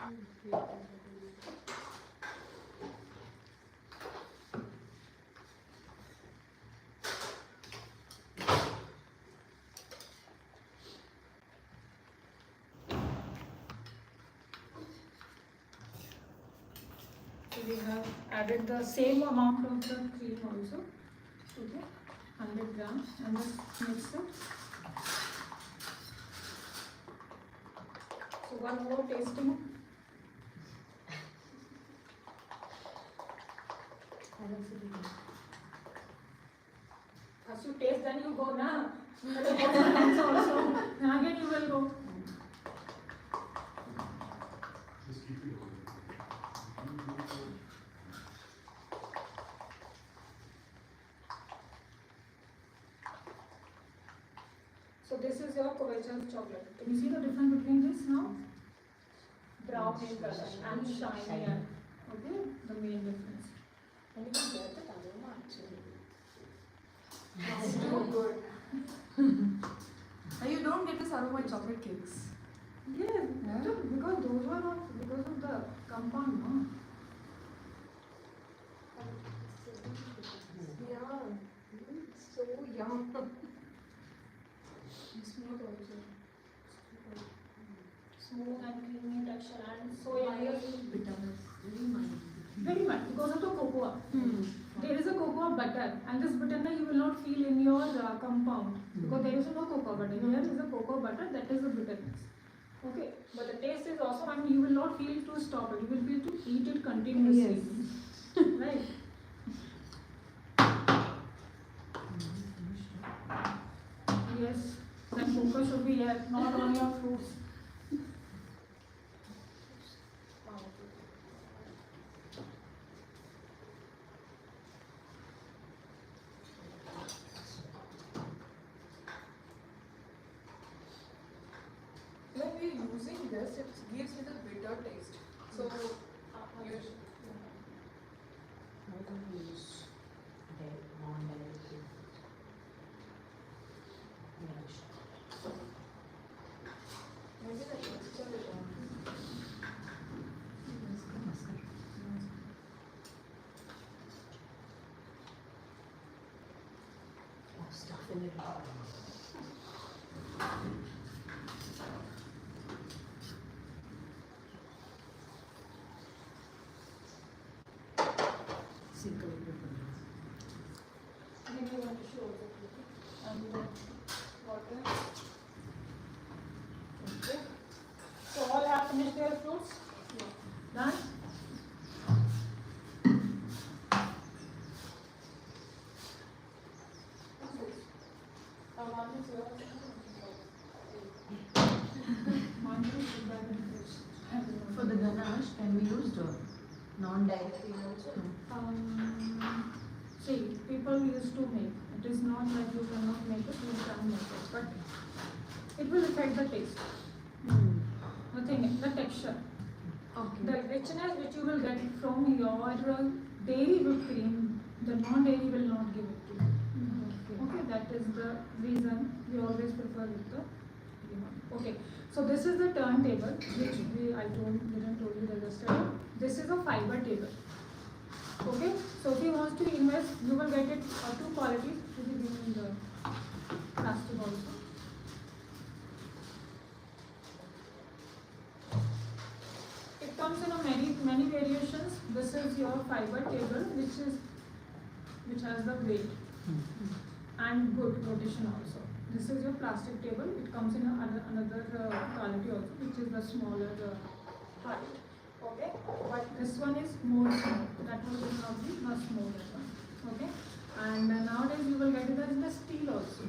We have added the same amount of the cream also. Okay, 100 grams, and just mix it. So one more tasting. As you taste, then you go now. Also, again you will go. So this is your Kovachev chocolate. Can you see the difference between this now? Brown in color and shiny. Okay, the main difference. And you can get the aroma actually. It's too good. And you don't get this aroma in chocolate cakes. Yes, because those were not because of the compound, no? Yeah, it's so yum. Smooth also. Smooth and creamy texture and so yummy. Bitterness, very mild. Very much because of the cocoa. There is a cocoa butter, and this bitterness you will not feel in your compound because there is no cocoa butter. Here is a cocoa butter, that is the bitterness. Okay, but the taste is awesome, and you will not feel to stop it. You will feel to eat it continuously. Yes. Right. Yes, then cocoa should be here, not on your fruits. When we are using this, it gives me the bitter taste. So, How can we use non-dairy? maybe the texture is Stuff in it. Maybe you want to show the cookie and the water. Okay. So all have finished their fruits? Yeah. Done? For the ganache, can we use non-dairy cream also? See, people used to make. It is not that you cannot make it, you can make it, but it will affect the taste. The thing, the texture. Okay. The richness which you will get from your dairy whipped cream, the non-dairy will not give it to you. Okay, that is the reason we always prefer with the okay. So this is the turntable which didn't told you that yesterday. This is a fiber table. Okay, so if you want to invest, you will get it two qualities. This is in the plastic also. It comes in a many variations. This is your fiber table, which has the weight and good rotation also. This is your plastic table. It comes in another quality also, which is the smaller height. Okay, but this one is more small. That one will not be the smaller one. Okay, and nowadays you will get it in the steel also.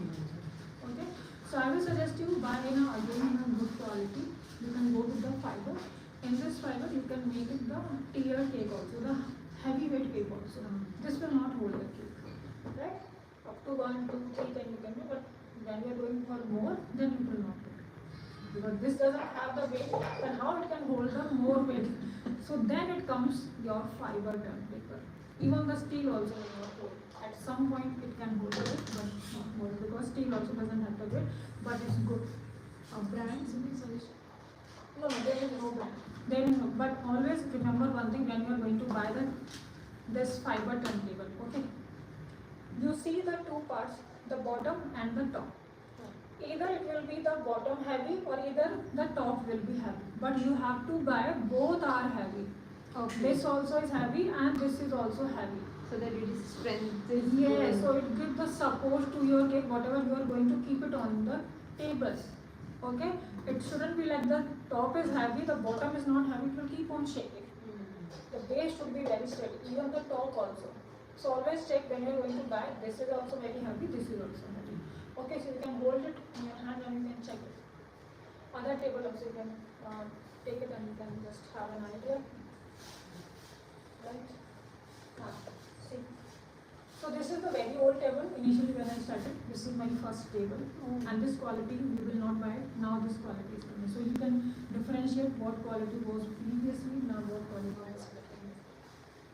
Okay, so I will suggest you buy again in a good quality. You can go with the fiber. In this fiber, you can make it the tier cake also, the heavyweight cake also. This will not hold the cake, right? Up to 1, 2, 3, then you can do, but when you are going for more, then you will not do. Because this doesn't have the weight, then how it can hold the more weight? So then it comes your fiber turntable. Even the steel also will not hold. At some point it can hold it, but not more because steel also doesn't have the weight, but it's good. Brands in this solution? No, there is no brand. Then, but always remember one thing when you are going to buy this fiber turntable. Okay, you see the two parts, the bottom and the top. Either it will be the bottom heavy or either the top will be heavy. But you have to buy both are heavy. Okay. This also is heavy and this is also heavy. So that it is strength. Yes, so it gives the support to your cake, whatever you are going to keep it on the tables. Okay, it shouldn't be like the top is heavy, the bottom is not heavy, it will keep on shaking. The base should be very steady, even the top also. So always check when you are going to buy, this is also very heavy, this is also heavy. Okay, so you can hold it in your hand and you can check it. Other table also you can take it and you can just have an idea. Right? See. So this is the very old table. Initially when I started, this is my first table. And this quality you will not buy it. Now this quality is coming. So you can differentiate what quality was previously, now what quality is.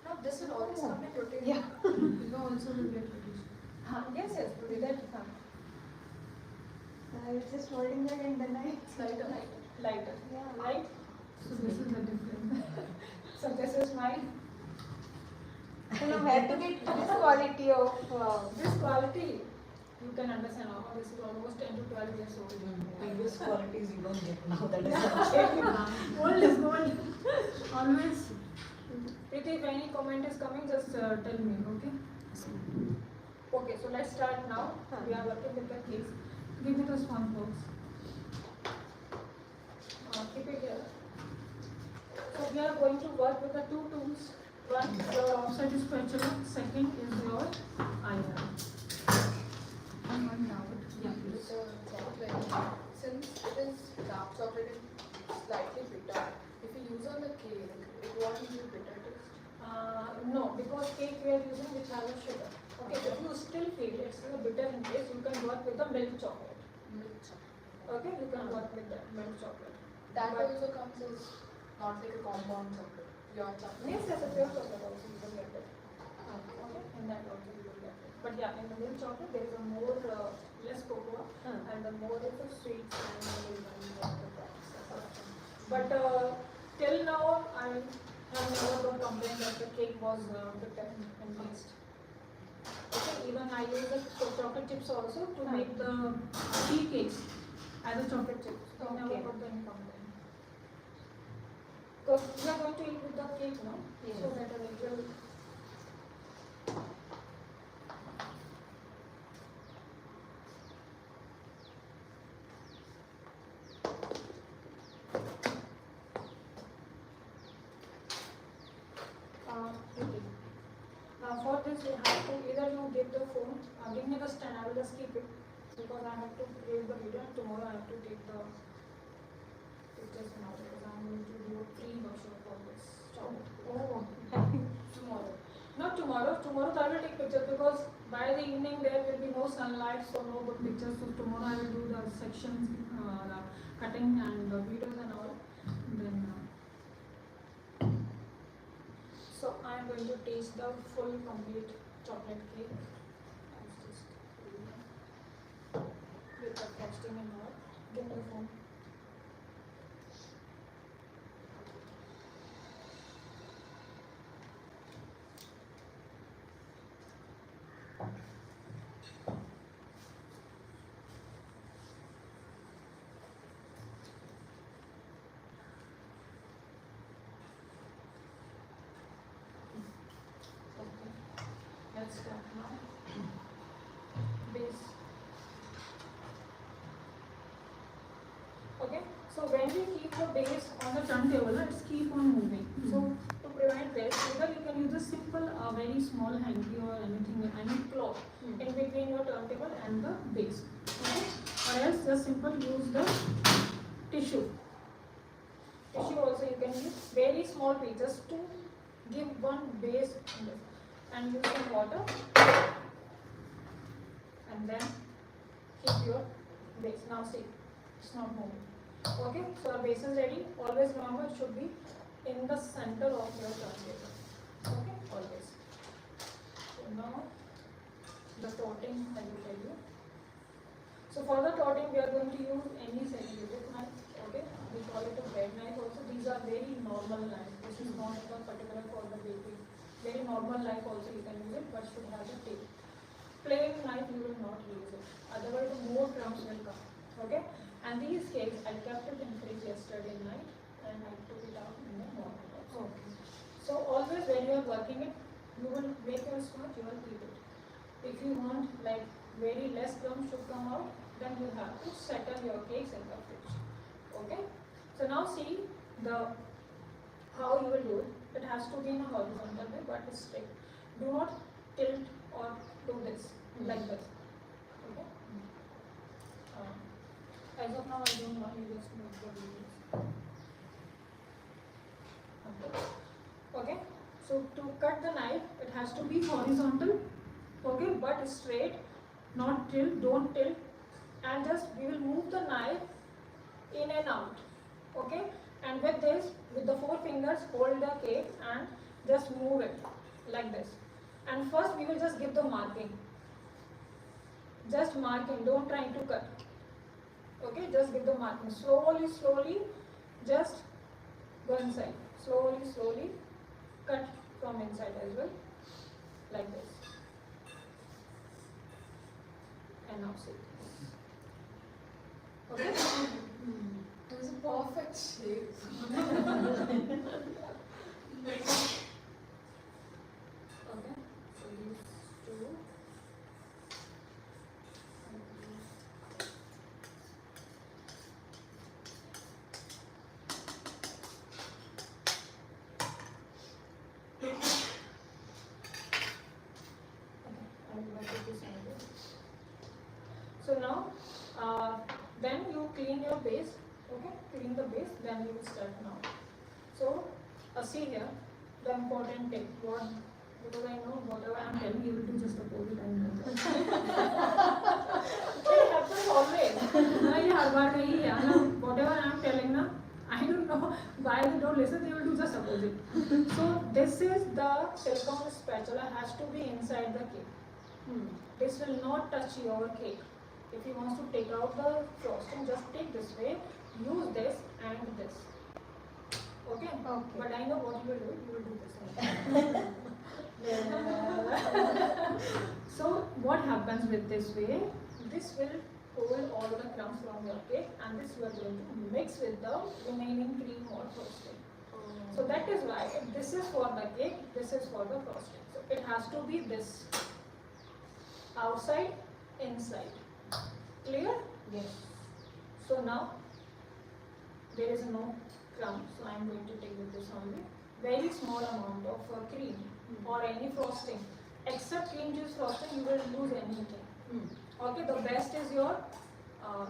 Now this will always come in rotation. Yeah. You also will get rotation. Yes, yes, that I was just holding that and then I. lighter. Lighter. Yeah. Right? So this is the difference. So this is my You know where to get this quality of. this quality. You can understand how this is almost 10 to 12 years old. Previous qualities you don't get now. That is Old is gold. Always. If any comment is coming, just tell me, okay? Okay, so let's start now. We are working with the case. Give me the sponge box. Keep it here. So we are going to work with the two tools. One, your offset spatula. Second is your iron. And one now. Yeah, please. Since it is dark chocolate and slightly bitter, if you use on the cake, it won't give you bitter taste. No, because cake we are using which has a sugar. Okay, if you still feel it's a bitter in taste, you can work with the milk chocolate. Milk chocolate. Okay, you can work with that milk chocolate. That But- also comes as not like a compound chocolate. Pure chocolate. Yes, as a pure chocolate also you will get it. Okay, in that also you will get it. But yeah, in the milk chocolate there is a more less cocoa and the more is the sweets and the But till now I have never got complaint that the cake was bitter in taste. Okay, even I use the chocolate chips also to make the tea cakes as a chocolate chip. So I never Okay. got any complaint. Because we are going to eat with the cake now, Yes. so that it will. Okay. Now for this you have to either you give the phone, give me the stand, I will just keep it because I have to create the video and tomorrow I have to take the pictures now because I am going to do a free workshop for this chocolate. Oh. Tomorrow. Not tomorrow. Tomorrow I will take pictures because by the evening there will be no sunlight, so no good pictures. So tomorrow I will do the sections, the cutting and the videos and all. Then. So I am going to taste the full complete chocolate cake. I'll just with the frosting and all. Give me the phone. Okay. Let's start now. Base. Okay. So when we keep the base on the turntable, let's keep on moving. So to prevent this, either you can use a simple, very small hanky or anything, any cloth in between your turntable and the base. Okay. Or else just simple use the tissue. Tissue also you can use very small pieces to give one base in this. And use some water and then keep your base. Now see, it's not moving. Okay, so our base is ready. Always remember it should be in the center of your turntable. Okay, always. So now the coating I will tell you. So for the topping, we are going to use any semi-rigid knife. Okay, we call it a bread knife also. These are very normal knives. This is not a particular for the baking. Very normal knife also you can use it, but should have a tip. Plain knife you will not use it. Otherwise, more crumbs will come. Okay, and these cakes I kept it in fridge yesterday night, and I took it out in the morning also. Okay. So always when you are working it, you will make your sponge, you will keep it. If you want like very less crumbs should come out, then you have to settle your cakes in the fridge. Okay. So now see the how you will do it. It has to be in a horizontal way, but straight. Do not tilt or do this like this. Okay. As of now, I don't want you just to make the videos. Okay, so to cut the knife, it has to be horizontal, okay, but straight, not tilt, don't tilt, and just we will move the knife in and out, okay, and with this, with the 4 fingers, hold the cake and just move it like this, and first we will just give the marking, don't try to cut, okay, just give the marking, slowly, just go inside, slowly, cut from inside as well, like this. And now see. Okay? It was a perfect shape. Okay. So these two. So now, then you clean your base, okay? Clean the base, then you will start now. So, see here, the important tip, what, because I know whatever I am telling you will do just opposite, I know that. It happens always. Whatever I am telling now, I don't know why they don't listen, they will do just opposite. So, this is the silicone spatula has to be inside the cake. This will not touch your cake. If you want to take out the frosting, just take this way, use this and this. Okay? But I know what you will do this one. So what happens with this way? This will hold all the crumbs from your cake and this you are going to mix with the remaining cream or frosting. So that is why this is for the cake, this is for the frosting. So it has to be this. Outside, inside. Clear? Yes. So now, there is no crumb, so I am going to take with this only. Very small amount of cream or any frosting. Except cream cheese frosting, you will lose anything. Okay, the best is your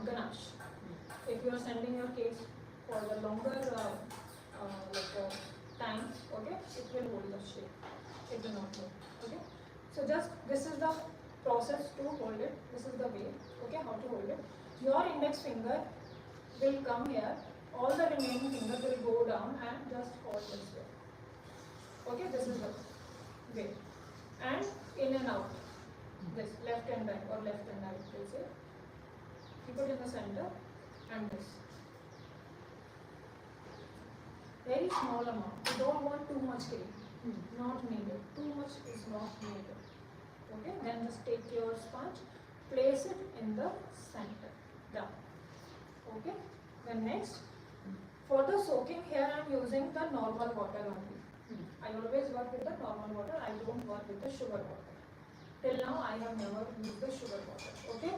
ganache. If you are sending your cakes for the longer time, okay, it will hold the shape. It will not move. Okay, so just this is the process to hold it. This is the way, okay, how to hold it. Your index finger will come here, all the remaining fingers will go down and just hold this way. Okay, this is the way. And in and out. This left and right or left and right, we'll say. Keep it in the center and this. Very small amount. You don't want too much cream. Not needed. Too much is not needed. Okay, then just take your sponge, place it in the center, down. Okay, then next, for the soaking here I am using the normal water only. I always work with the normal water, I don't work with the sugar water. Till now I have never used the sugar water. Okay,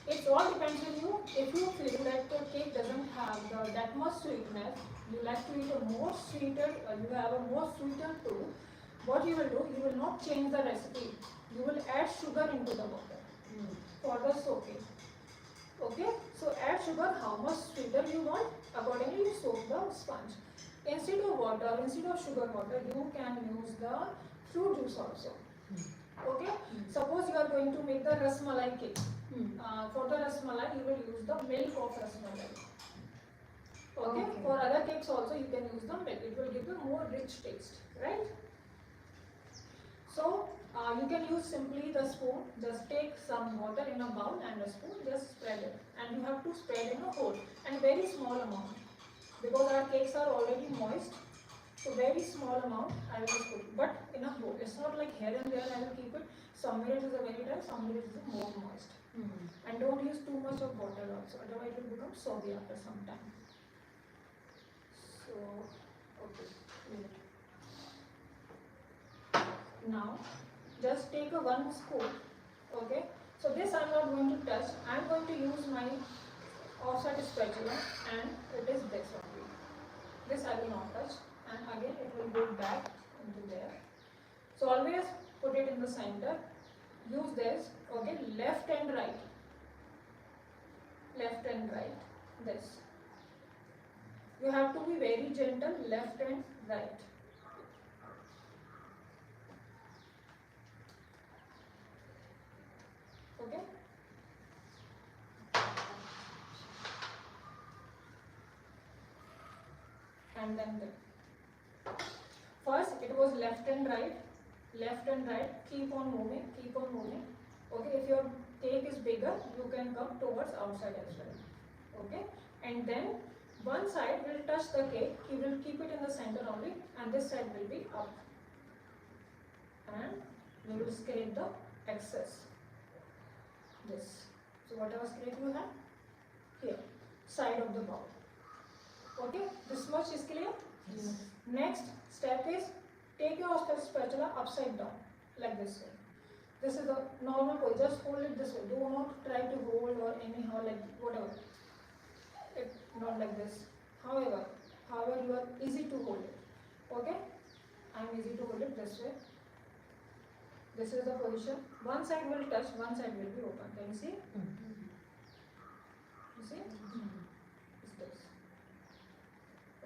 it all depends on you. If you feel that your cake doesn't have that much sweetness, you like to eat a more sweeter, you have a more sweeter too, what you will do, you will not change the recipe. You will add sugar into the water for the soaking. Okay, so add sugar how much sweeter you want, accordingly you soak the sponge. Instead of water, instead of sugar water, you can use the fruit juice also. Okay, suppose you are going to make the rasmalai cake. For the rasmalai, you will use the milk of rasmalai. Okay, for other cakes also you can use the milk. It will give you more rich taste, right? So You can use simply the spoon. Just take some water in a bowl and a spoon. Just spread it, and you have to spread in a hole and very small amount because our cakes are already moist. So very small amount I will just put, but in a hole. It's not like here and there I will keep it. Somewhere it is a very dry, somewhere it is a more moist. And don't use too much of water also, otherwise it will become soggy after some time. So, okay. Now, just take a 1 scoop, okay? So this I am not going to touch. I am going to use my offset spatula, and it is this only. This I will not touch, and again it will go back into there. So always put it in the center. Use this, okay? Left and right. Left and right. This. You have to be very gentle, left and right. Okay? And then first it was left and right, keep on moving, okay? If your cake is bigger, you can come towards outside as well, okay? And then one side will touch the cake, he will keep it in the center only, and this side will be up, and we will scrape the excess, this. So whatever scrape you have, here, side of the bowl. Okay, this much is clear? Yes. Next step is take your spatula upside down, like this way. This is the normal way, just hold it this way. Do not try to hold or anyhow like whatever. Not like this. However, you are easy to hold it. Okay? I am easy to hold it this way. This is the position. One side will touch, one side will be open. Can you see? You see? It's this.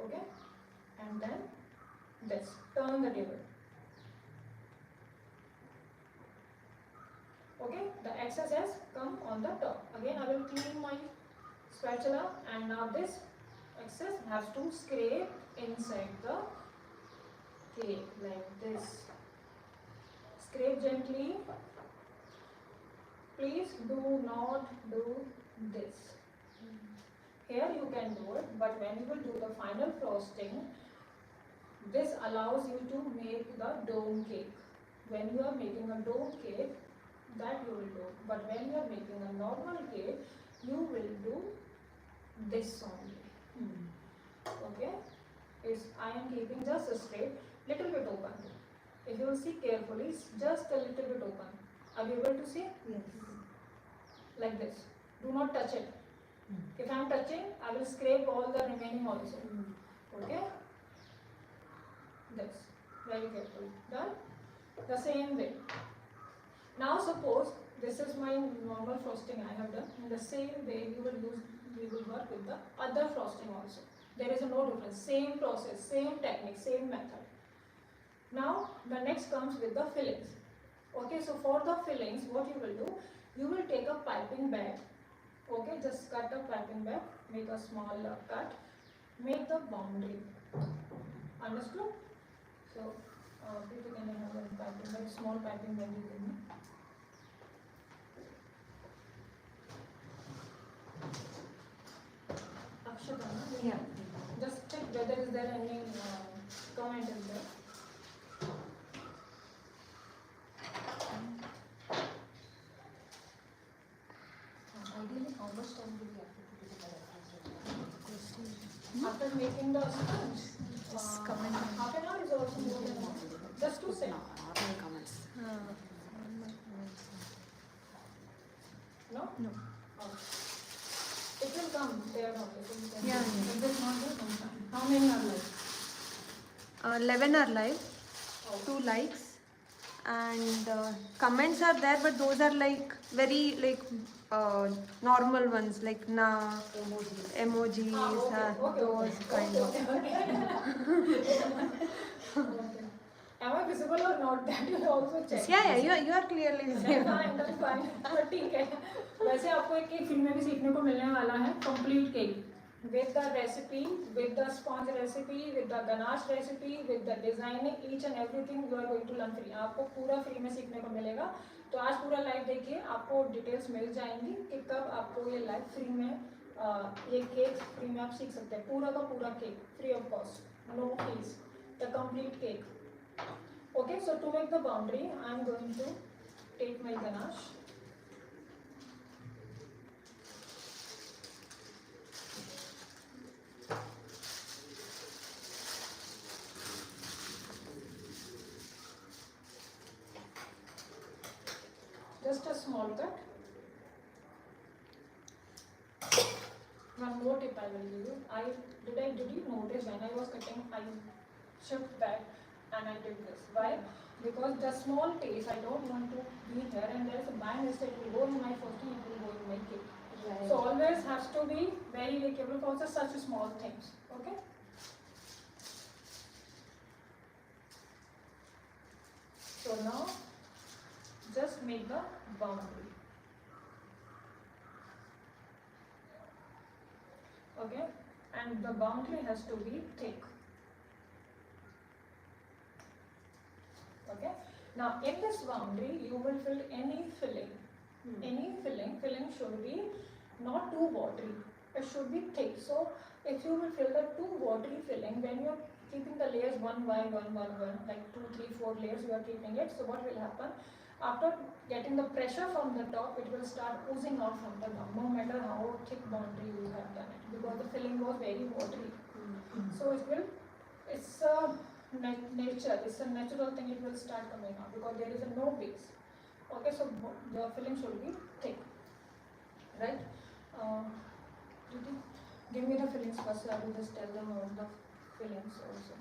Okay? And then this. Turn the table. Okay? The excess has come on the top. Again, I will clean my spatula, and now this excess has to scrape inside the cake like this. Scrape gently. Please do not do this. Here you can do it, but when you will do the final frosting, this allows you to make the dome cake. When you are making a dome cake, that you will do. But when you are making a normal cake, you will do this only. Okay? I am keeping just straight, little bit open. If you will see carefully, it's just a little bit open. Are you able to see? Yes. Like this. Do not touch it. If I am touching, I will scrape all the remaining also. Okay? This. Very carefully. Done? The same way. Now suppose this is my normal frosting I have done. In the same way we will work with the other frosting also. There is no difference. Same process, same technique, same method. Now the next comes with the fillings. Okay, so for the fillings, what you will do? You will take a piping bag. Okay, just cut a piping bag, make a small cut, make the boundary. Understood? So, people can have a piping bag, small piping bag you can make. Akshata, no? Yeah. Just check whether is there any comment in there. Ideally, how much time do we have to put it in the After making the sponge, half an hour is also more than enough. Just to set. No? No. Okay. It will come there only. So you can Yeah, see. yeah. If it is not there, don't come. How many are left? 11 are live, Oh. 2 likes, and comments are there, but those are like very normal ones, like emojis, Okay. those kind of. Okay. Am I visible or not? That you also check. Yeah, you are clearly visible. That's fine. but ठीक है. वैसे आपको एक cake film में भी सीखने को मिलने वाला है, complete cake. with the recipe, with the sponge recipe, with the ganache recipe, with the designing, each and everything you are going to learn free. आपको पूरा फ्री में सीखने को मिलेगा. तो आज पूरा लाइव देखिए, आपको डिटेल्स मिल जाएंगी कि कब आपको ये लाइव फ्री में ये केक फ्री में आप सीख सकते हैं. पूरा का पूरा cake free of cost, no fees, the complete cake. Okay, so to make the boundary, I am going to take my ganache. Just a small cut. One more tip I will give you. Did you notice when I was cutting, I shift back and I did this. Why? Because the small piece I don't want to be here, and there is a by mistake it will go in my frosting, it will go in my cake. Right. So always has to be very careful for such small things. Okay. So now just make the boundary. Okay, and the boundary has to be thick. Okay, now in this boundary you will fill any filling. Any filling should be not too watery, it should be thick. So if you will fill the too watery filling, when you are keeping the layers one by one, like 2, 3, 4 layers you are keeping it, so what will happen? After getting the pressure from the top, it will start oozing out from the top, no matter how thick boundary you have done it, because the filling was very watery. So it's a nature, it's a natural thing, it will start coming out because there is a no base. Okay, so the filling should be thick, right? Give me the fillings first, I will just tell them all the fillings also.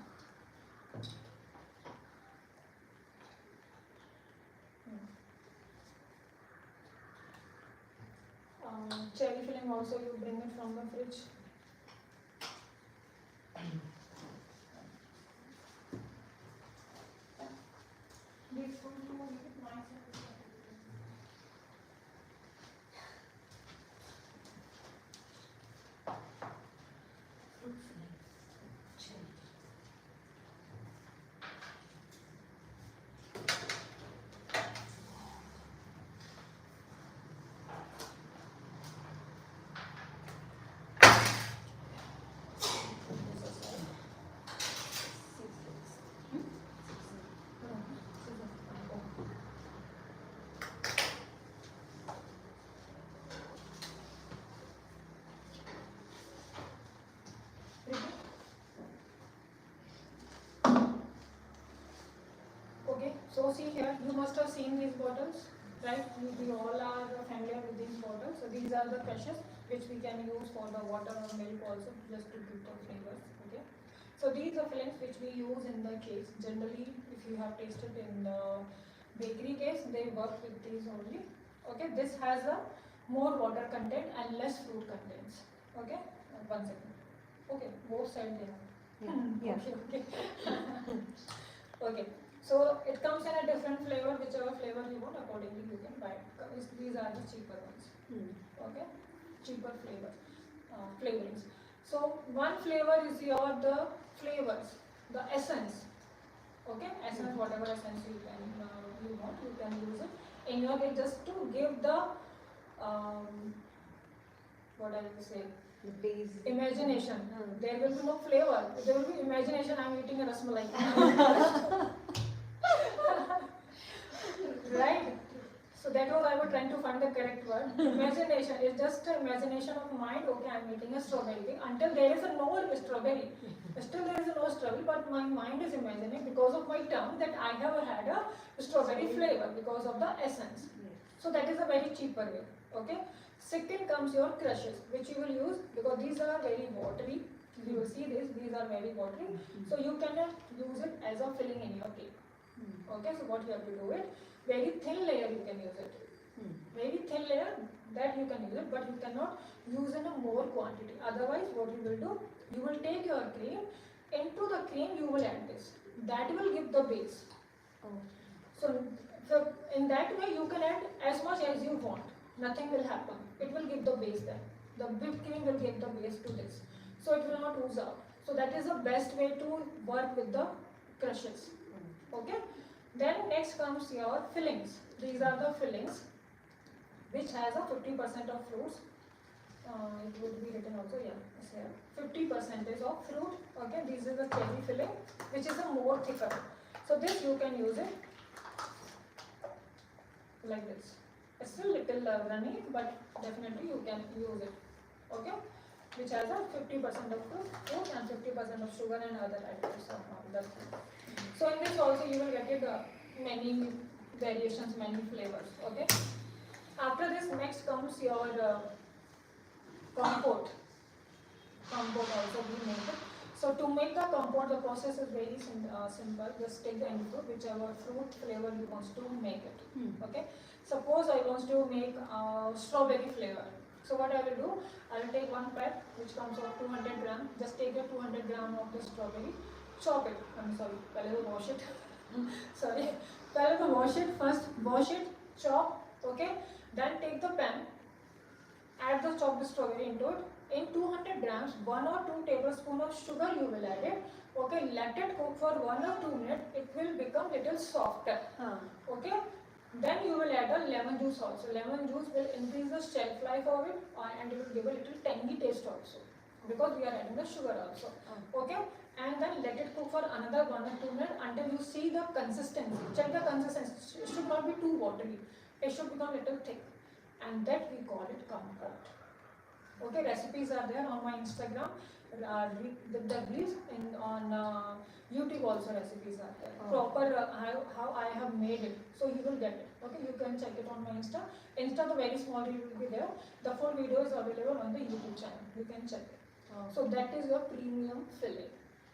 Cherry filling also you bring it from the fridge. These two to make it nice and so see here, you must have seen these bottles, right? We all are familiar with these bottles. So these are the crushes which we can use for the water or milk also, just to give the flavors. Okay. So these are fillings which we use in the cakes. Generally, if you have tasted in the bakery cakes, they work with these only. Okay. This has a more water content and less fruit contents. Okay. 1 second. Okay. Both sides they have. Yeah. Okay. Okay. So it comes in a different flavor, whichever flavor you want, accordingly you can buy it. These are the cheaper ones. Okay, cheaper flavorings. So one flavor is the flavors, the essence. Okay, essence, whatever essence you want, you can use it in your cake just to give the what I will say. The base. Imagination. There will be no flavor. There will be imagination. I am eating a rasmalai. Right? So that was I was trying to find the correct word. Imagination is just an imagination of mind. Okay, I am eating a strawberry thing. Until there is no strawberry. Still there is no strawberry, but my mind is imagining because of my tongue that I have had a strawberry flavor because of the essence. So that is a very cheaper way. Okay. Second comes your crushes, which you will use because these are very watery. You will see this, these are very watery. So you cannot use it as a filling in your cake. Okay, so what you have to do it, very thin layer you can use it. Very thin layer that you can use it, but you cannot use in a more quantity. Otherwise, what you will do, you will take your cream, into the cream you will add this. That will give the base. So in that way you can add as much as you want. Nothing will happen. It will give the base then. The whipped cream will give the base to this. So it will not ooze out. So that is the best way to work with the crushes. Okay. Then next comes your fillings. These are the fillings which has a 50% of fruits. It would be written also, yeah, it's here. 50% of fruit. Okay, this is the cherry filling, which is a more thicker. So this you can use it like this. It's still little runny, but definitely you can use it. Okay, which has a 50% of fruit and 50% of sugar and other items of that. So in this also you will get it many variations, many flavors. Okay. After this, next comes your compote. Compote also we make it. So to make the compote, the process is very simple. Just take the any fruit, whichever fruit flavor you want to make it. Okay. Suppose I want to make strawberry flavor. So what I will do, I will take one pack which comes of 200 gram. Just take the 200 gram of the strawberry, chop it. I'm sorry, पहले तो wash it. Sorry, पहले तो wash it first. Wash it, chop. Okay. Then take the pan. Add the chopped strawberry into it. In 200 grams, 1 or 2 tablespoons of sugar you will add it. Okay, let it cook for 1 or 2 minutes. It will become little softer. Okay. Then you will add a lemon juice also. Lemon juice will increase the shelf life of it and it will give a little tangy taste also. Because we are adding the sugar also. Okay. And then let it cook for another 1 or 2 minutes until you see the consistency. Check the consistency. It should not be too watery. It should become little thick. And that we call it compote. Okay, recipes are there on my Instagram. The reels on YouTube also recipes are there. Proper how I have made it. So you will get it. Okay, you can check it on my Insta. Insta, the very small reel will be there. The full video is available on the YouTube channel. You can check it. So that is your premium filling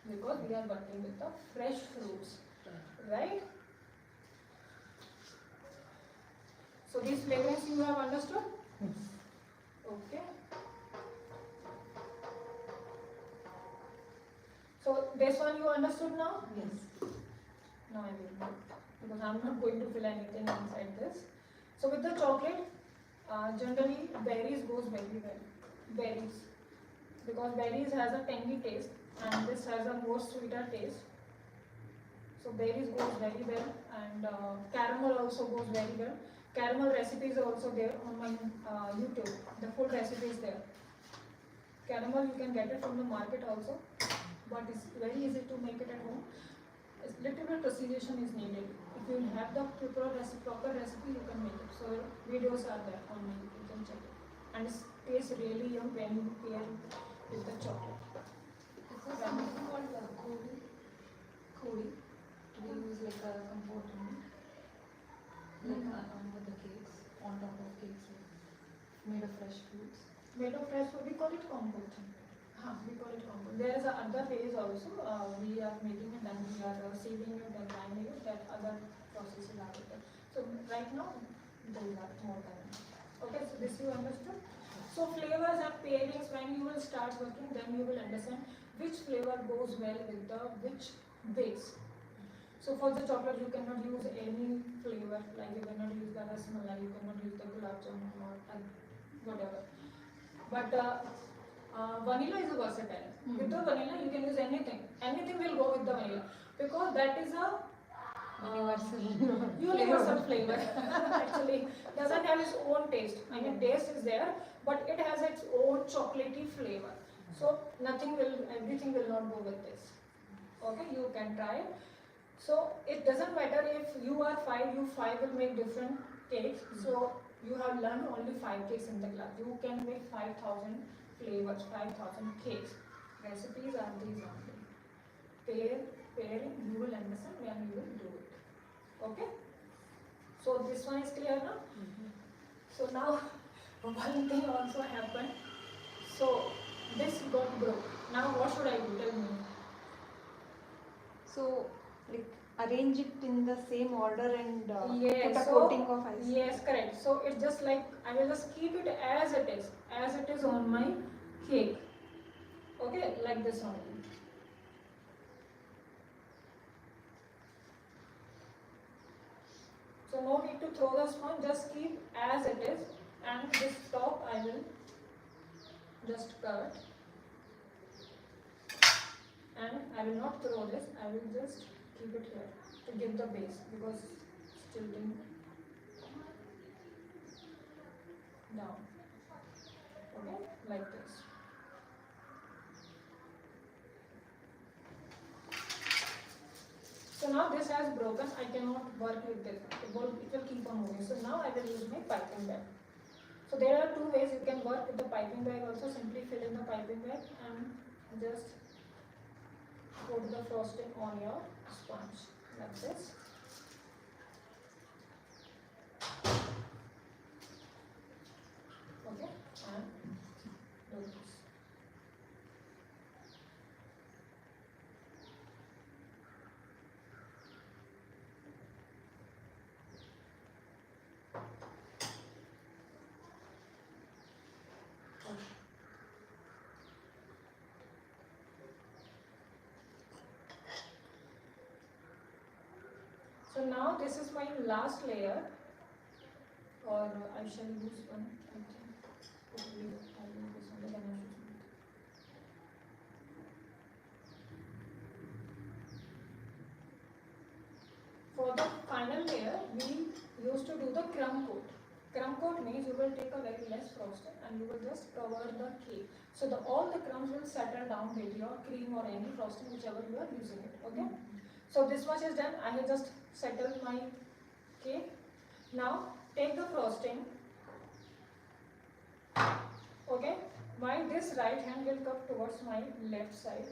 because we are working with the fresh fruits, right? So these flavorings you have understood? Okay. So this one you understood now? Yes. No, I will not because I am not going to fill anything inside this. So with the chocolate, generally berries goes very well. Berries, because berries has a tangy taste and this has a more sweeter taste. So berries goes very well and caramel also goes very well. Caramel recipes are also there on my YouTube. The full recipe is there. Caramel you can get it from the market also, but it's very easy to make it at home. A little bit precision is needed. If you have the proper recipe, you can make it. So videos are there on my YouTube. You can check it, and it tastes really yum when you pair with the chocolate. Is there something called Kodi? We use like a compote like along with the cakes, on top of cakes, made of fresh fruits. Made of fresh fruit, we call it compote. We call it compote. There is other ways also. We are making it and we are seeding it and grinding it. That other processes are there. So right now, there is more than enough. Okay, so this you understood. So flavors and pairings, when you will start working, then you will understand which flavor goes well with the which base. So for the chocolate, you cannot use any flavor, like you cannot use the rasmalai, you cannot use the gulab jamun or whatever. But vanilla is a versatile. With the vanilla, you can use anything. Anything will go with the vanilla because that is a universal flavor. Actually, doesn't have its own taste. I mean, taste is there, but it has its own chocolatey flavor. So everything will not go with this. Okay, you can try it. So it doesn't matter if you are 5, you 5 will make different cakes. So you have learned only 5 cakes in the class. You can make 5,000 flavors, 5,000 cakes. Recipes are these only. Pairing, you will understand when you will do it. Okay? So this one is clear now? So now one thing also happened. So this got broke. Now what should I do? Tell me. So, like, arrange it in the same order and Yes, put a so- coating of ice. Yes, correct. So it's just like I will just keep it as it is on my cake. Okay, like this only. So no need to throw the sponge, just keep as it is, and this top I will just cut, and I will not throw this, I will just keep it here to give the base because it's tilting down. Okay, like this. So now this has broken, I cannot work with this, it will keep on moving. So now I will use my piping bag. So there are two ways you can work with the piping bag also. Simply fill in the piping bag and just put the frosting on your sponge like this. Okay, and do this. So now this is my last layer, or I shall use one, I think. Probably I will use this one, the ganache. For the final layer, we used to do the crumb coat. Crumb coat means you will take a very less frosting and you will just cover the cake. So all the crumbs will settle down with your cream or any frosting, whichever you are using it. Okay. So this much is done. I have just settled my cake. Now take the frosting. Okay. This right hand will come towards my left side.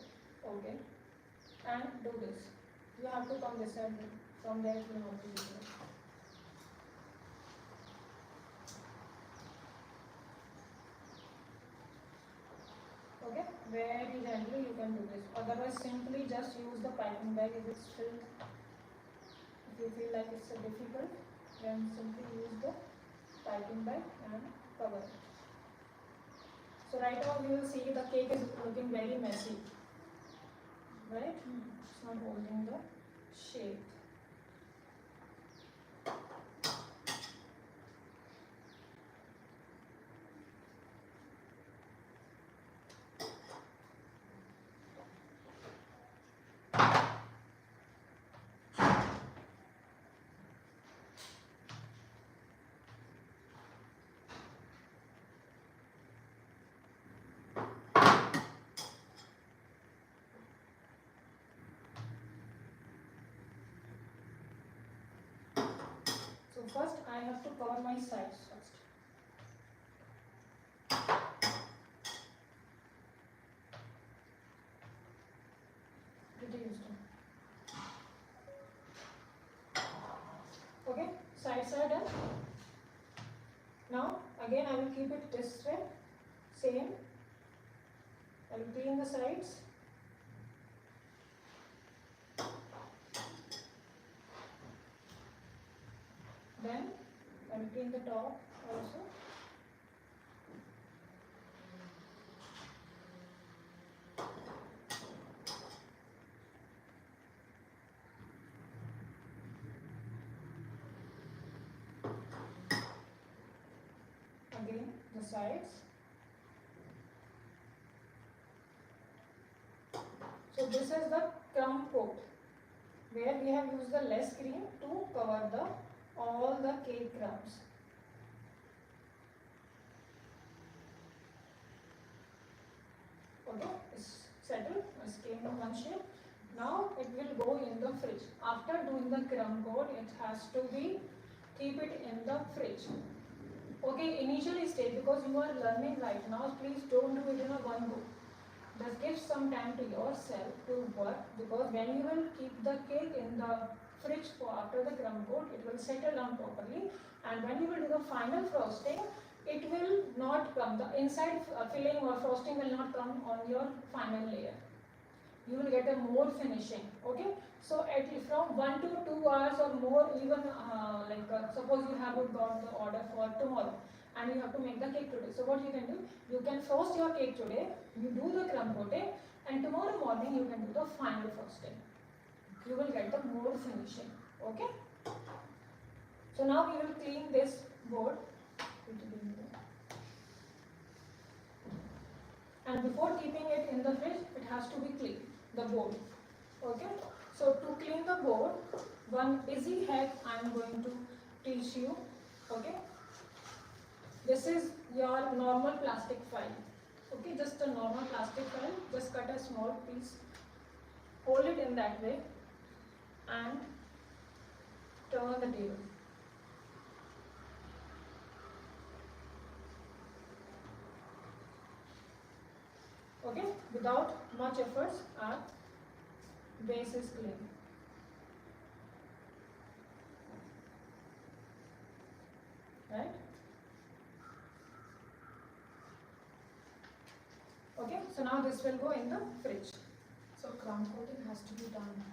Okay. And do this. You have to come this side. From there you have to do it. Okay, very gently you can do this. Otherwise, simply just use the piping bag if it's filled. If you feel like it's difficult, then simply use the piping bag and cover it. So right now you will see the cake is looking very messy. Right? It's not holding the shape. So first I have to cover my sides first. Pretty used to. Okay, sides are done. Now again I will keep it this way, same. I will clean the sides. Then I will clean the top also. Again the sides. So this is the crumb coat, where we have used the less cream to cover all the cake crumbs. Okay, it's settled, it's came in one shape. Now it will go in the fridge. After doing the crumb coat, it has to be, keep it in the fridge. Okay, initially stage, because you are learning right now, please don't do it in a one go. Just give some time to yourself to work, because when you will keep the cake in the fridge for after the crumb coat, it will settle down properly, and when you will do the final frosting, it will not come, the inside filling or frosting will not come on your final layer. You will get a more finishing. Okay, so at least from 1 to 2 hours or more, even suppose you have got the order for tomorrow and you have to make the cake today. So what you can do, you can frost your cake today, you do the crumb coating, and tomorrow morning you can do the final frosting. You will get the more finishing. Okay. So now we will clean this board. And before keeping it in the fridge, it has to be clean, the board. Okay? So to clean the board, one easy hack I am going to teach you. Okay? This is your normal plastic file. Okay, just a normal plastic file. Just cut a small piece, hold it in that way, and turn the table. Okay, without much efforts, our base is clean. Right? Okay, so now this will go in the fridge. So crumb coating has to be done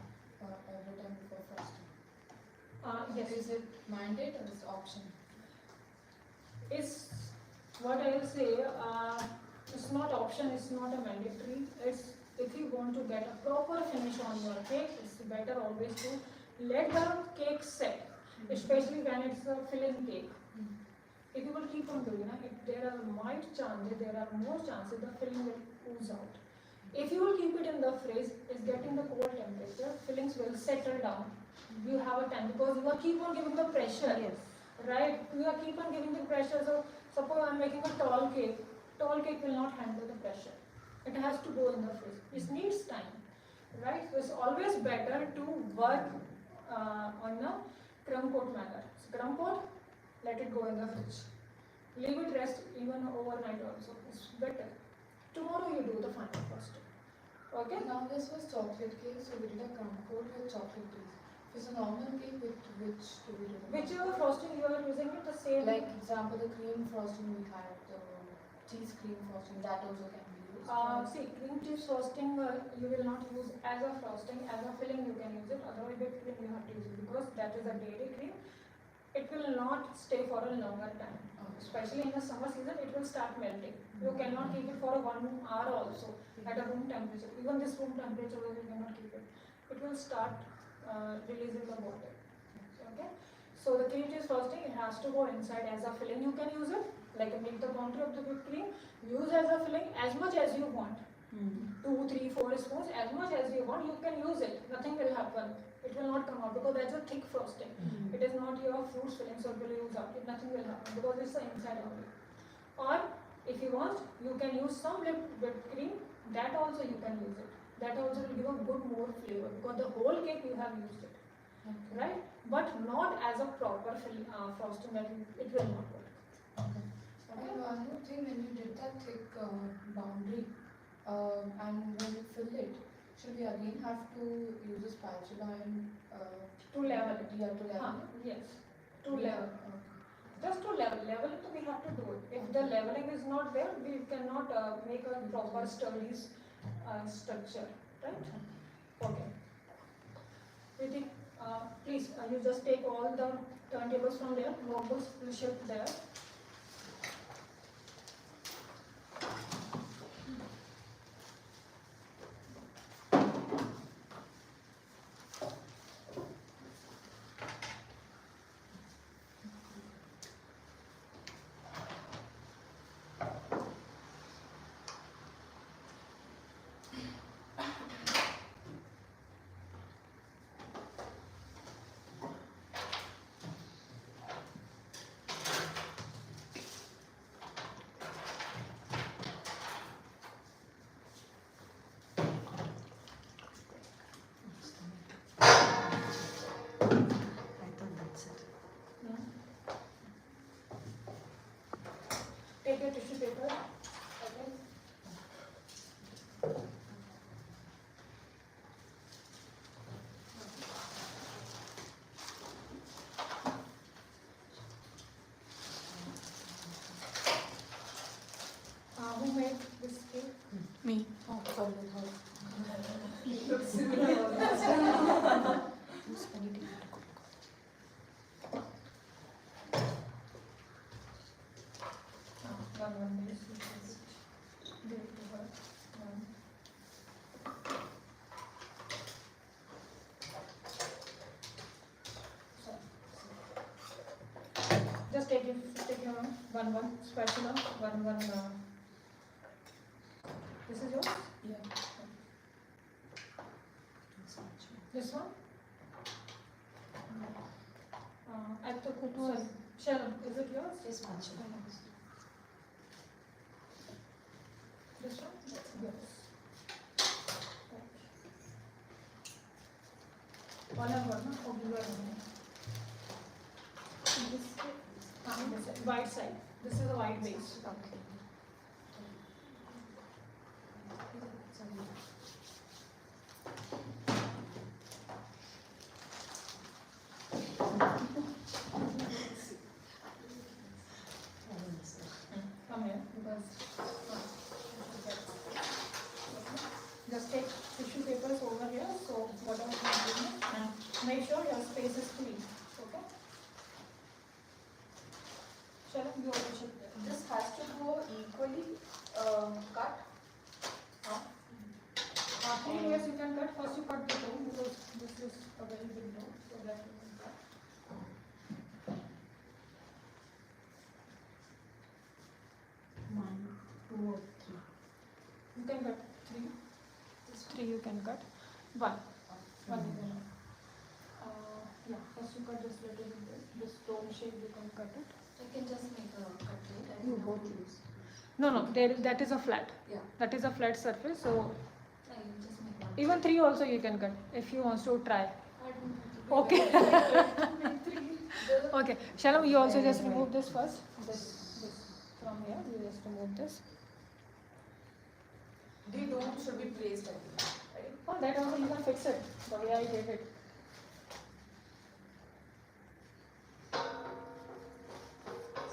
every time before frosting. Yes, Is it mandate or is it option? it's what I will say. It's not option. It's not a mandatory. It's if you want to get a proper finish on your cake, it's better always to let the cake set, especially when it's a filling cake. If you will keep on doing it, there are more chances the filling will ooze out. If you will keep it in the fridge, it's getting the cold temperature, fillings will settle down. You have a time because you are keep on giving the pressure. Yes. Right? You are keep on giving the pressure. So suppose I am making a tall cake will not handle the pressure. It has to go in the fridge. It needs time. Right? So it's always better to work on a crumb coat manner. So crumb coat, let it go in the fridge. Leave it rest even overnight also. It's better. Tomorrow you do the final frosting. Okay? Now this was chocolate cake, so we did a crumb coat with chocolate base. If it's a normal cake, with which do we do? Whichever frosting you are using it, the same. Like example, the cream frosting we had, the cheese cream frosting, that also can be used. See, cream cheese frosting you will not use as a frosting, as a filling you can use it. Otherwise, whipped cream you have to use it because that is a dairy cream. It will not stay for a longer time. Especially in the summer season, it will start melting. You cannot keep it for 1 hour also at a room temperature. Even this room temperature, you cannot keep it. It will start releasing the water. Okay. So the cream cheese frosting, it has to go inside as a filling. You can use it like make the boundary of the whipped cream. Use as a filling as much as you want. 2, 3, 4 spoons, as much as you want, you can use it. Nothing will happen. It will not come out because that's a thick frosting. It is not your fruits filling, so it will use up. Nothing will happen because it's the inside only. Or if you want, you can use some whipped cream. That also you can use it. That also will give a good more flavor because the whole cake you have used it, right? But not as a proper frosting. That it will not work. Okay. And one more thing, when you did that thick boundary, and when you fill it, should we again have to use a spatula and To level it. Yeah, to level it. Yes. To level. Just to level it, we have to do it. If the leveling is not there, we cannot make a proper sturdy structure, right? Okay. Priti, please, you just take all the turntables from there, notebooks will shift there. I thought that's it. Take your tissue paper. Okay. Who made this cake? Me. Oh, sorry, sorry. It looks similar. One minute. Give it to her. Just take your one spatula, one This is yours? Yeah. This one? At the sorry. Sharon, is it yours? Just match it. This one? Yours. All I've got, no? Oh, you are one. This side, white side. This is a white base. Okay. Come here because just take tissue papers over here. So whatever you're doing, and make sure your space is clean. Okay. Sharon, you also should. This has to go equally cut. Yes, you can cut. First, you cut the dough because this is a very big dough, so that you can cut. One, two, or three. You can cut three. This three you can cut. One. One is enough. Yeah. First, you cut this little bit. This dome shape you can cut it. I can just make a cutlet. I You don't both have to- use. No. That is a flat. Yeah. That is a flat surface. So I can just make one. even three also you can cut if you want to try. I don't have to do Okay. it. Make three. Okay, Shalom, you also just remove this first. This from here, you just remove this. The dome should be placed at the back, right? Oh, that also you can fix it the way I did it.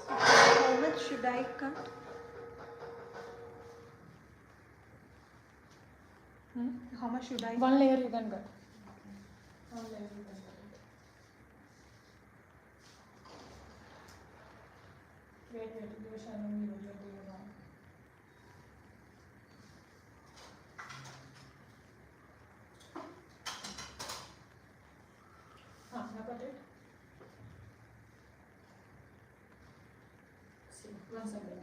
How much should I cut? How much should I One layer you can cut. One layer you can cut it. Wait, give Shalom you will do it wrong. Now cut it. See, one second.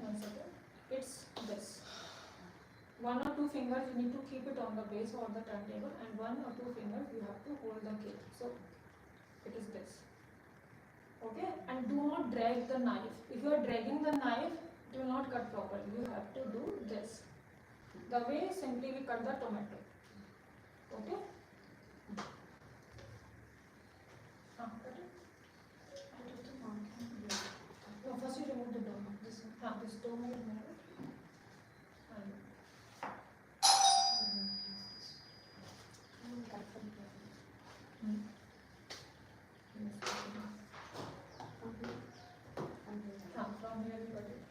It's this. One or two fingers you need to keep it on the base or the turntable, and one or two fingers you have to hold the cake. So it is this. Okay, and do not drag the knife. If you are dragging the knife, it will not cut properly. You have to do this. The way simply we cut the tomato. Okay. Cut it. No, first you remove the dome. This one. This dome you remove it. And from here you cut it.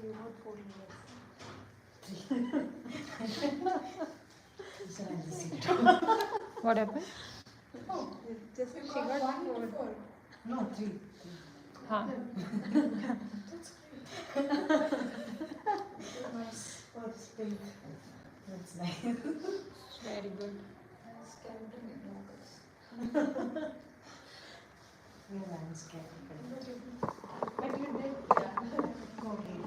You got 4 minutes. So I'll just sit. What happened? Oh, Just you she got got one 4. to four. No, three. Huh. Nice. Oh, it's pink. That's nice. Very good. I was scared to make knuckles. Yeah, I'm scared. But you did. Okay.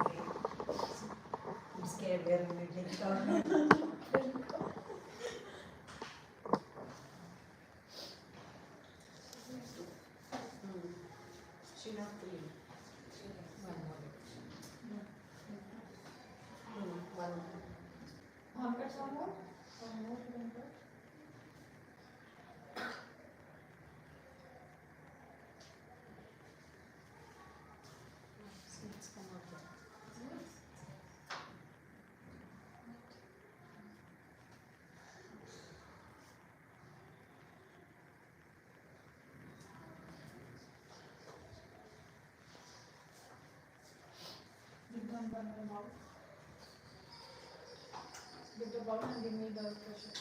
I'm scared where we will take it. She not three. One more. One. Cut some more? Some more you can cut. Seeds come out there. one bowl. Give the bowl and give me the pressure.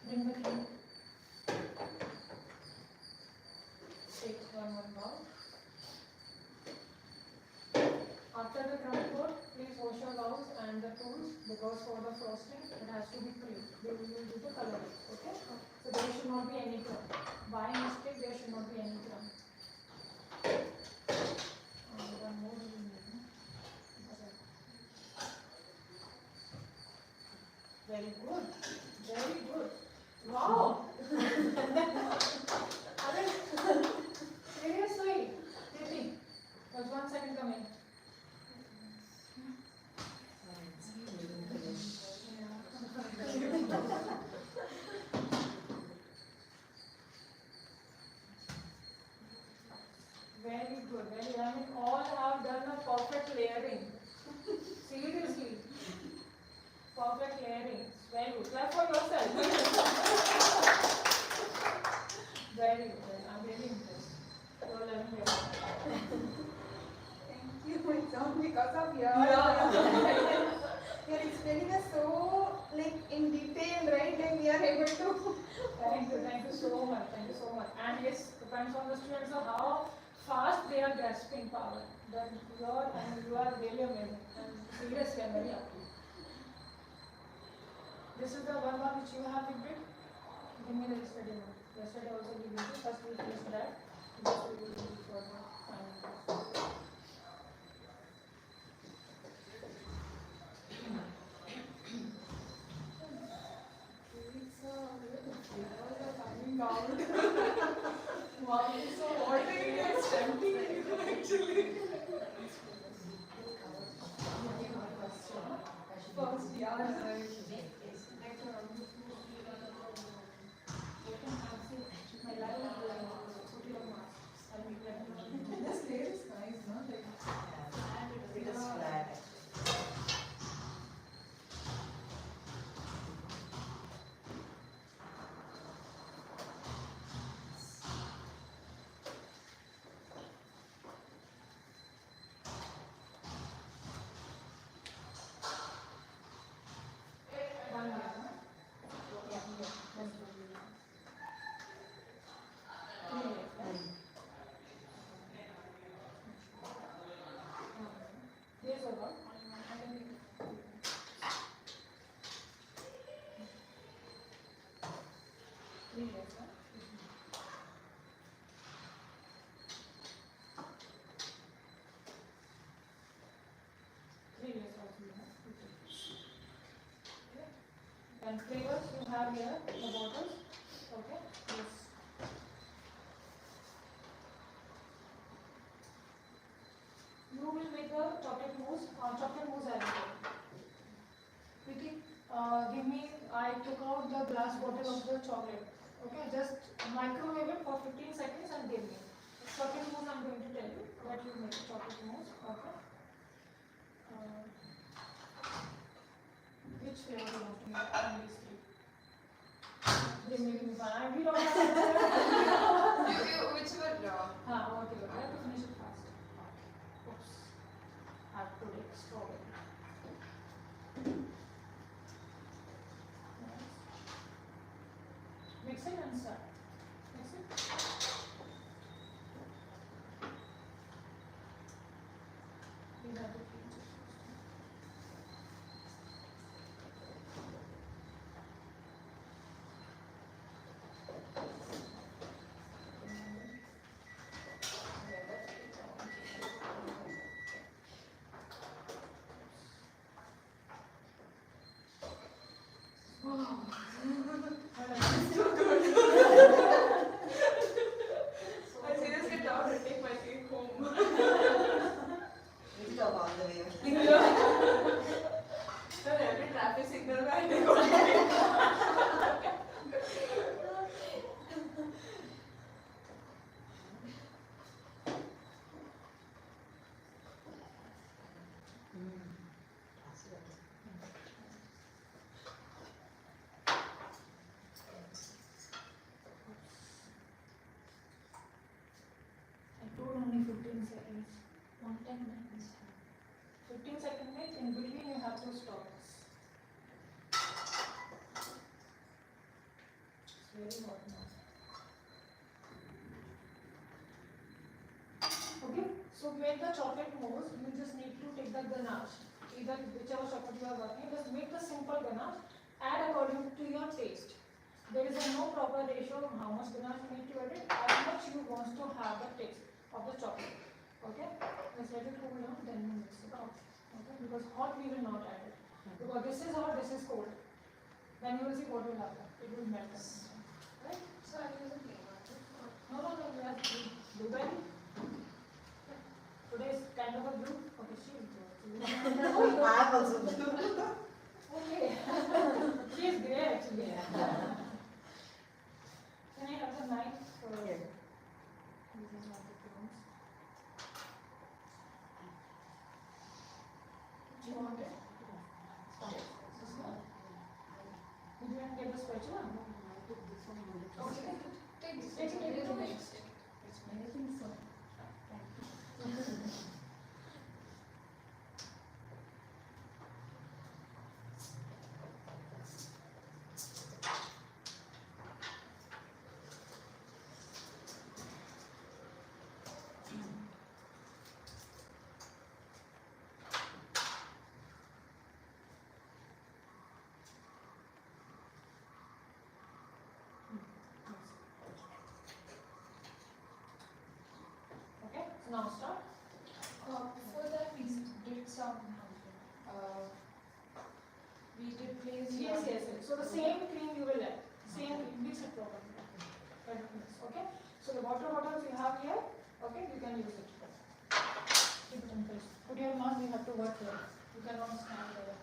Bring the cream. Take one bowl. After the crumb coat, please wash your bowls and the tools because for the frosting it has to be clean. We will use the color, okay? So there should not be any crumb. By mistake, there should not be any crumb. One more we will need. Okay. Very good. Very good. Wow! Seriously? Really? Was 1 second coming? Very good, very. I mean, all have done a perfect layering. Seriously, perfect layering. Very good. Clap for yourself. Very good. I'm really impressed. You're learning very well. Thank you. It's all because of you. You're explaining us so like in detail, right? Like we are able to. Thank you so much. Thank you so much. And yes, depends on the students of how fast they are grasping power. Then you are really amazing. And seriously, I'm very happy. This is the one which you have been big. Give me the yesterday one. Yesterday also give it. First we finish that. This we will do for the final class. Wow, so already it's tempting actually. First, yeah, right. My life is going on. Put your mask. I'll make that. This layer is nice, no? Like, It is flat. one layer, no? Yeah, yeah. That's good. Three layers, right? Here's a one. Three layers, right? Three layers also you have. Okay. And flavors you have here, the bottles. Okay. Yes. You will make the chocolate mousse. Chocolate mousse I will make. Vicky, give me. I took out the glass bottle of the chocolate. Okay, just microwave it for 15 seconds and give me. Chocolate mousse I'm going to tell you that you make chocolate mousse. Okay. Which flavor do you want to make from these three? Give me one. We don't have. Whichever. Whatever. I have to finish it fast. Oops. I have to take strawberry. Mix it and start. Mix it. These are the three. 10 minutes. 15 second wait, in between you have to stop this. It's very hot now. Okay, so to make the chocolate mousse, you just need to take the ganache, either whichever chocolate you are working, just make the simple ganache, add according to your taste. There is no proper ratio of how much ganache you need to add it, as much you want to have the taste of the chocolate. Okay, just let it cool down, then you mix it out. Okay, because hot we will not add it. Because this is hot, this is cold. Then you will see what will happen. It will melt. Right? So I use a flavor. No, we have blueberry. Today is kind of a blue. Okay, she is blue. I have also blue. Okay. She is grey actually. Can I have the knife for Yeah. using one of the crumbs? Do you want it? This one? Did you want to get the spatula? Okay. Take this. Take it, It is take it. next. I think so. Thank you. Okay, so now start. Before that, we did some. We did place. Yes. So the same cream you will add. Same cream, mix it properly. Okay. So the water bottles you have here, okay, you can use it. Keep it in place. Put your mouth, you have to work here. You cannot stand there.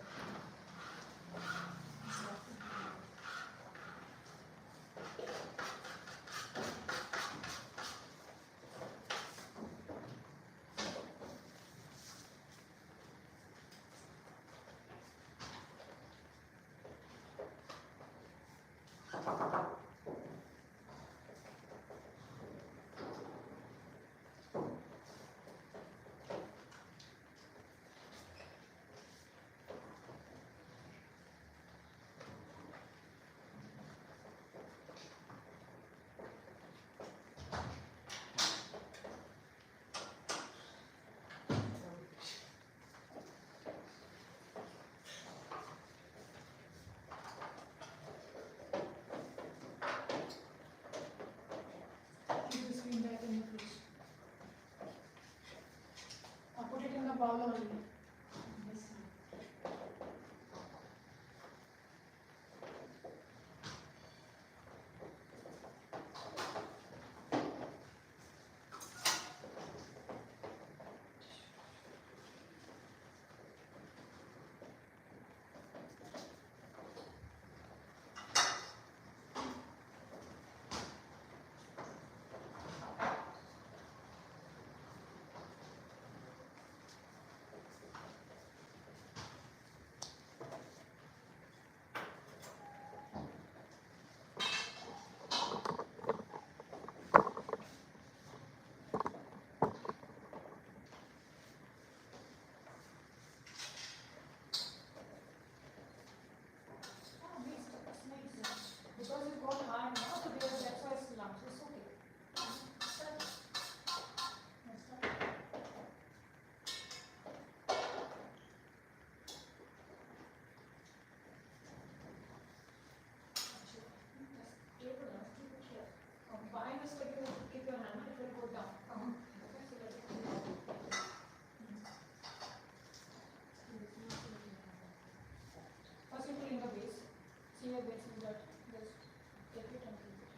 Keep this cream back in the fridge. Put it in the bowl only. Because it got hard now, so that's why it's lumps. It's okay. Next up. Just tape it down, keep it here. Behind the stick, keep your hand, it will go down. Okay, so let it go. First you clean the base. See your base is that. Just take it and keep it.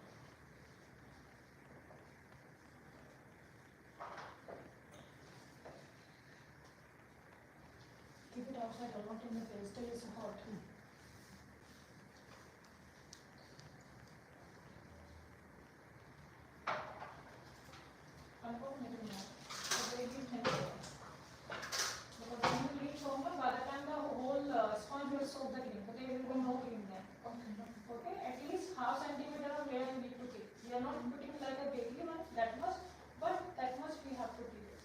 Keep it outside, not in the face, till it's hot. Confirm it or not. The baby is never there. Because when you leave so much, by the time the whole sponge will soak the cream, but there will be no cream there. Okay, at least half centimeter of layer you need to keep. We are not putting like a bakery one, that much, but that much we have to keep it.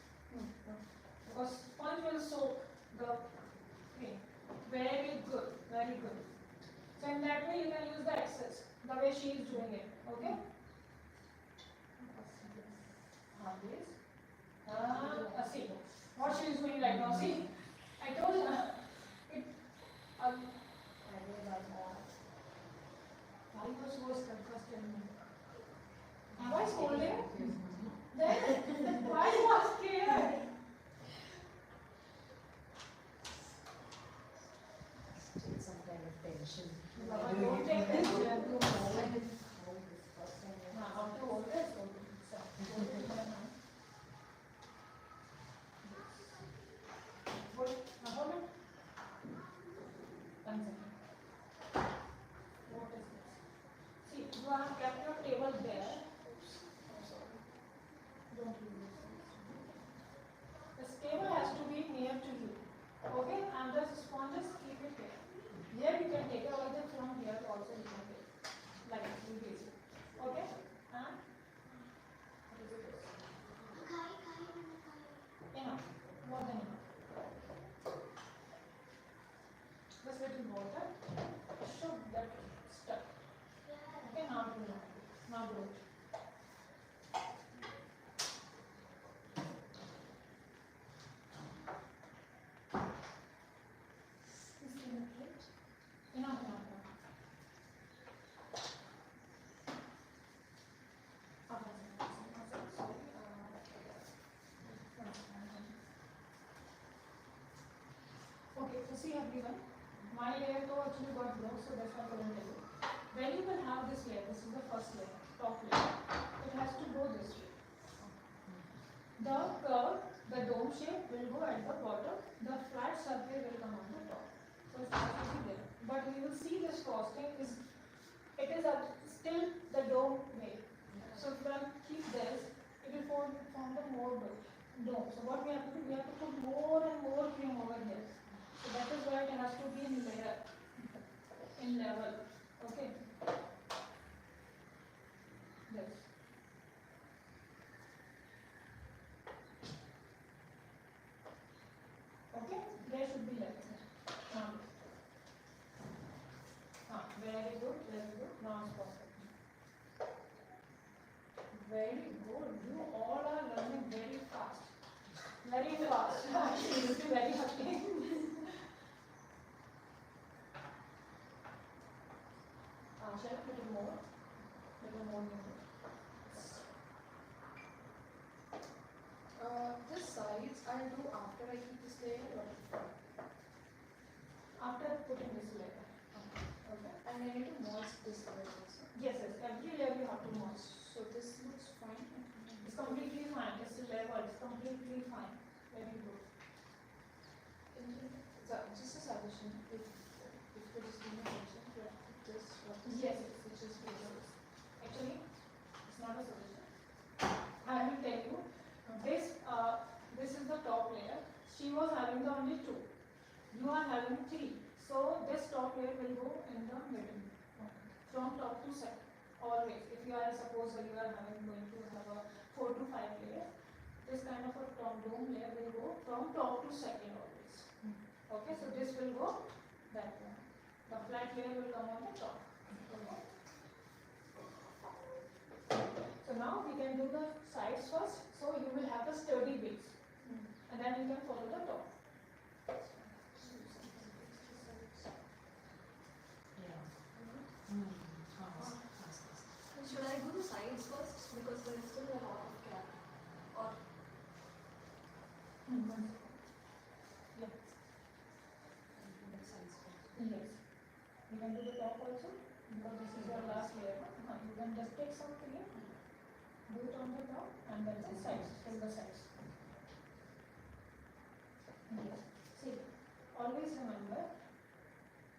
because sponge will soak the cream. Very good, very good. So in that way you can use the excess, the way she is doing it. Okay? This. See what she is doing right now. See, I told you it. Why was so confused? Am I scolding? Then why was scared? Some kind of tension. Baba, don't take tension. How this first time? How to hold this? Hold it. Hold it. Now hold it. 1 second. What is this? See, you have kept your table there. Oops. I'm sorry. Don't use this. This table has to be near to you. Okay? And the sponges, keep it here. Here you can take it, or either from here also you can take. Like you base it. Okay? And what is this? Enough. More than enough. This little water should get stuck. Okay, now do it. Now do it. Enough, enough, enough. Okay, so see everyone, my layer though actually got broke, so that's why I couldn't tell you. When you will have this layer, this is the first layer, top layer, it has to go this way. The curve, the dome shape will go at the bottom, the flat surface will come on the top. So it has to be there. But we will see this frosting is, it is still the dome way. So if I keep this, it will form the more dome. So what we have to do, we have to put more and more cream over here. So that is why it has to be in layer, in level. Okay. This. Okay, there should be level. Now. Very good, very good. Now it's perfect. Very good. You all are learning very fast. Very fast. Actually, this is very happy. Shall I put it more? Little more new. This sides I'll do after I keep this layer or before? After putting this layer. Okay. And I need to moist this layer also. Yes, yes. Every layer you have to moist. So this looks fine. It's completely fine. It's level. It's completely fine. Very good. Just a suggestion, if there is no option to put this, what is Yes, this, which is flavors. Actually, it's not a solution. I will tell you. This is the top layer. She was having the only 2. You are having 3. So this top layer will go in the middle, from top to second. Always. If you are suppose you are going to have a 4 to 5 layers, this kind of a top dome layer will go from top to second always. Okay, so this will go that way. The flat layer will come on the top. Okay. So now we can do the sides first. So you will have a sturdy base, and then you can follow the top. Should I do the sides first because there is still a lot of gap? Or Yeah. Yes. You can do the top also because this is your last layer. You can just take some cream, do it on the top, and then the sides, fill the sides. Yes. See, always remember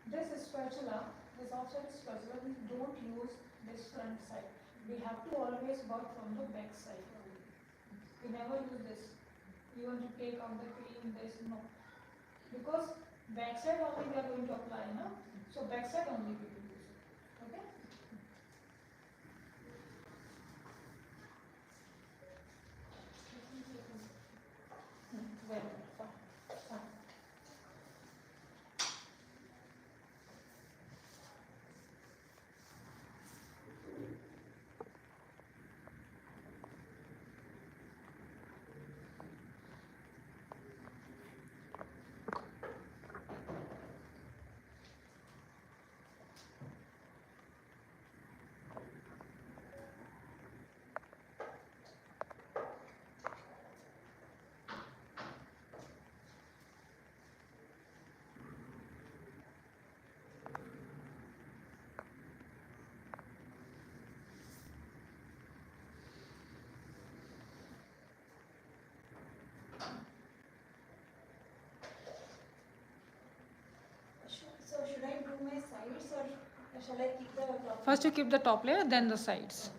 this spatula, this offset spatula, we don't use this front side. We have to always work from the back side only. We never use this. You want to take out the cream, this, no. Because back side only we are going to apply, no? So back side only we will use it. Okay? Very good. shall I keep the top? First you keep the top layer, then the sides.